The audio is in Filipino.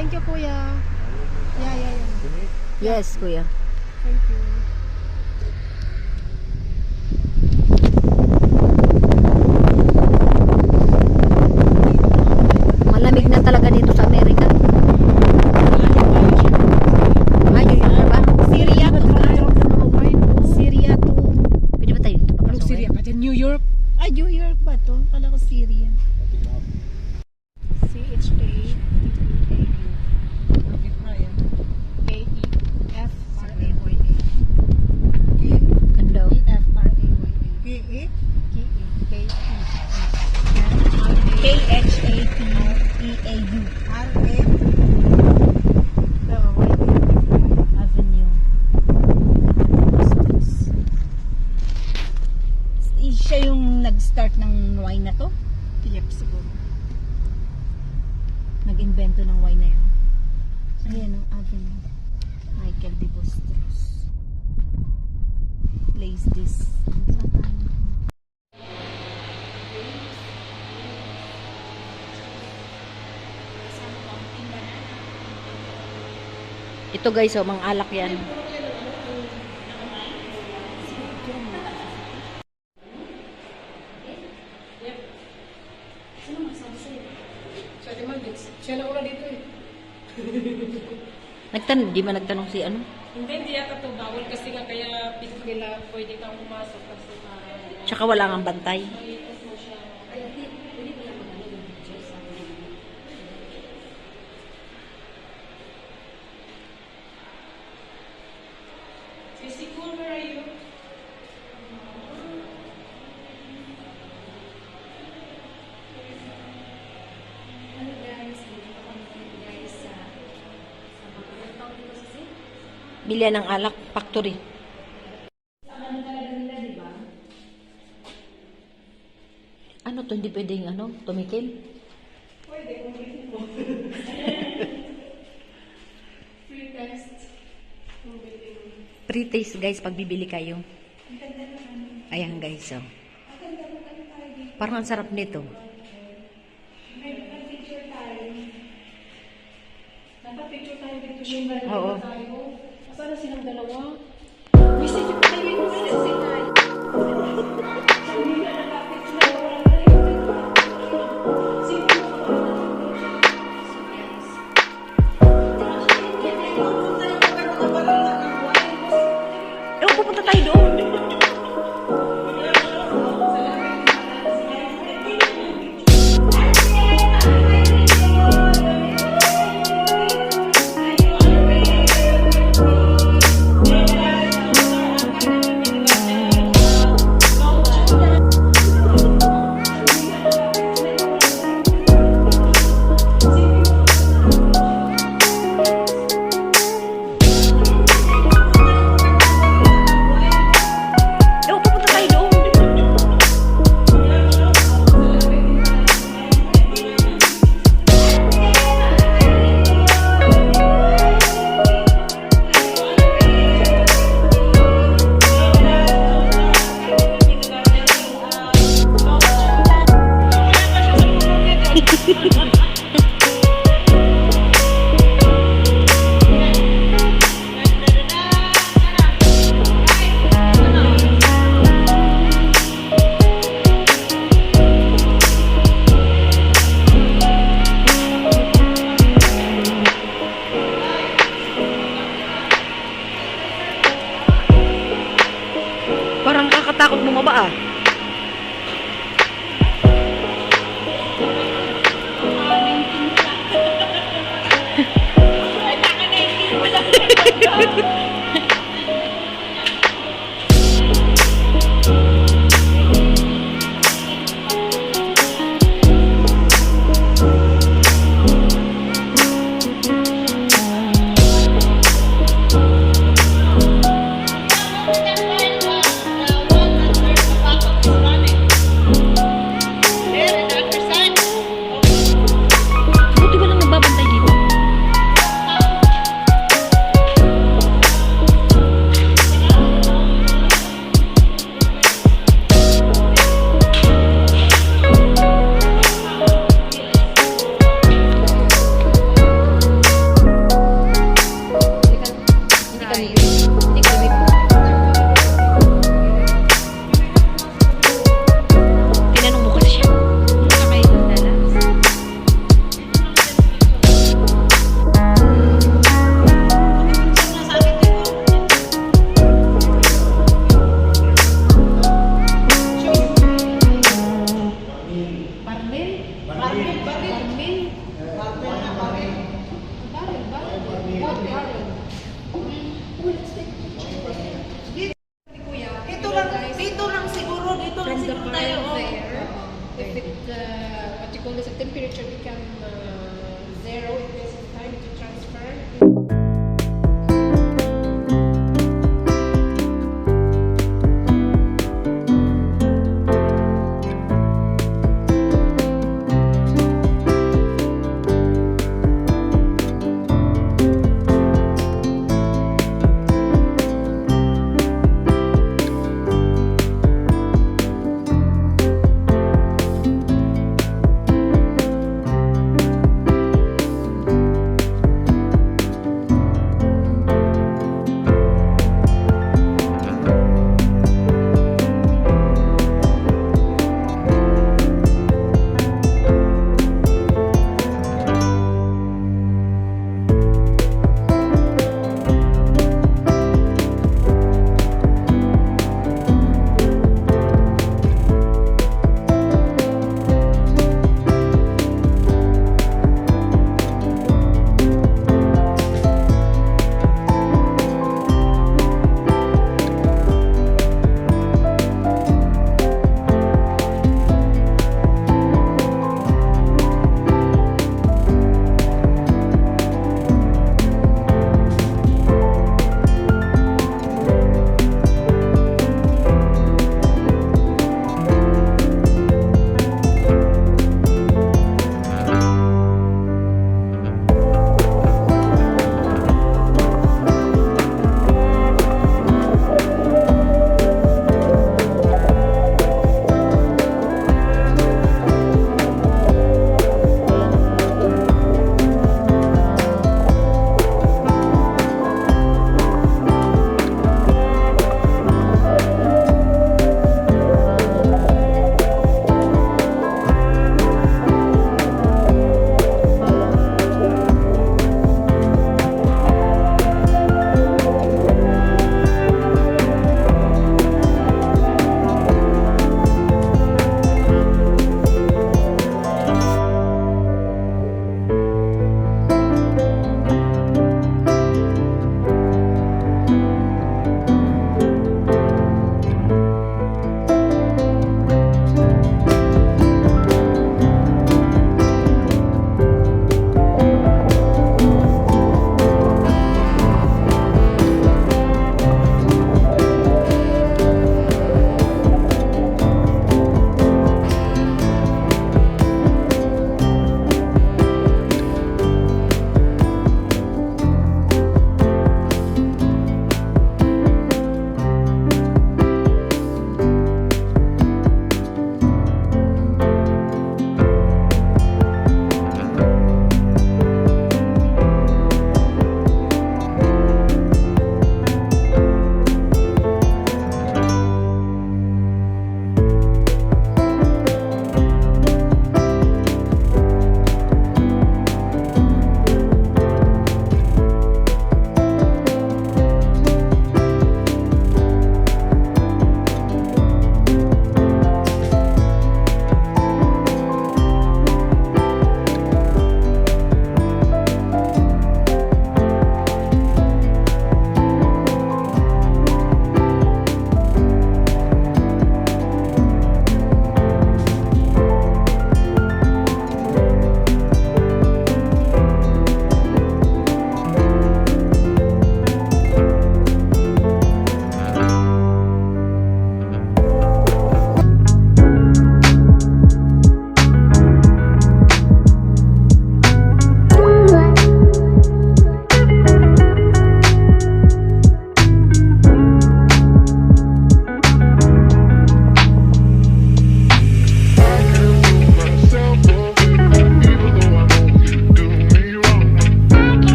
Thank you, kuya. Yeah. Yes, kuya. Thank you. Malamig na talaga dito sa Amerika. Ay, New York ba? Syria to. Syria to. Pwede ba tayo dito Anong papasok? Syria ka dyan? New York? Ay, New York ba to? Kala ko Syria. CHA. Ganda. K-H-A-T-E-A-U Avenue. Siya yung nag-start ng wine na to? Yep, siguro. Nag-invento ng wine na yun. Ayan ang Avenue. Michael de Bustos. Place this. Ito guys, oh, mga alak yan. Siya na una dito eh. Di ba nagtanong si ano? Hindi yata ito bawal kasi nga kaya pick nila pwede kang pumasok kasi Tsaka wala kang bantay. Sisi, cool, where are you? Bilihan ng alak, factory. Ano to? Hindi pwedeng ano? Tumikim? Pwede, kung pwede mo. Free test. Pre-taste guys, pag bibili kayo. Ayan guys, oh. Parang ang sarap nito. Naka-picture tayo dito yung Oo. tayo. Para silang dalawa. Message ko tayo yung message tayo. Pupunta tayo doon. Parang kakatakot bumaba ah. Buti walang nagbabantay dito. Hindi kami po.